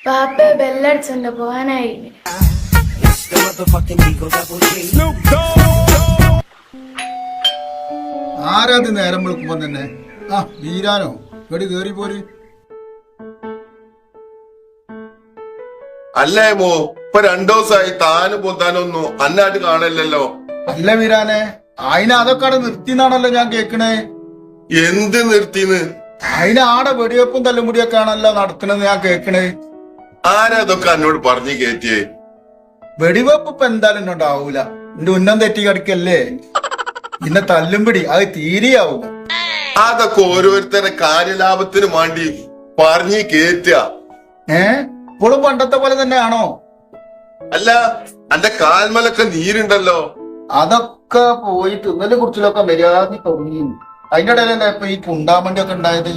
പാപ്പ ബെല്ലടിച്ചുണ്ട് പോവാനായി. ആരാത് നേരം വിളിക്കുമ്പോ തന്നെ വീരാനോ ഇങ്ങോട്ട് കേറി പോര്. അല്ലേ മോ ഇപ്പൊ 2 ദിവസമായി താനും പൊത്താനൊന്നും അന്നായിട്ട് കാണല്ലോ. അല്ല വീരാനെ, അതൊക്കെ അവിടെ നിർത്തിന്നാണല്ലോ ഞാൻ കേക്കണേ. എന്ത് നിർത്തിന്ന്? ആടെ വെടിവെപ്പും തല്ലുമുടിയൊക്കെ ആണല്ലോ നടത്തണെന്ന് ഞാൻ കേക്കണേ. ആരാ അതൊക്കെ എന്നോട് പറഞ്ഞു കേറ്റിയേ? വെടിവെപ്പ് ഇപ്പൊ എന്തായാലും എന്നോണ്ടാവൂല. എന്റെ ഉന്നം തെറ്റി കിടക്കല്ലേ. പിന്നെ തല്ലുംപിടി അത് തീരെയാവൂല. അതൊക്കെ ഓരോരുത്തരുടെ കാര്യലാഭത്തിന് വേണ്ടി പറഞ്ഞു കേറ്റുക. ഇപ്പോഴും പണ്ടത്തെ പോലെ തന്നെയാണോ? അല്ല, എന്റെ കാൽമലൊക്കെ നീരുണ്ടല്ലോ. അതൊക്കെ പോയി തിന്നലെ കുറിച്ചിലൊക്കെ മര്യാദ തുടങ്ങി. അതിന്റെ ഇടയിലല്ലേ ഇപ്പൊ ഈ കുണ്ടാമണ്ടി ഒക്കെ ഉണ്ടായത്.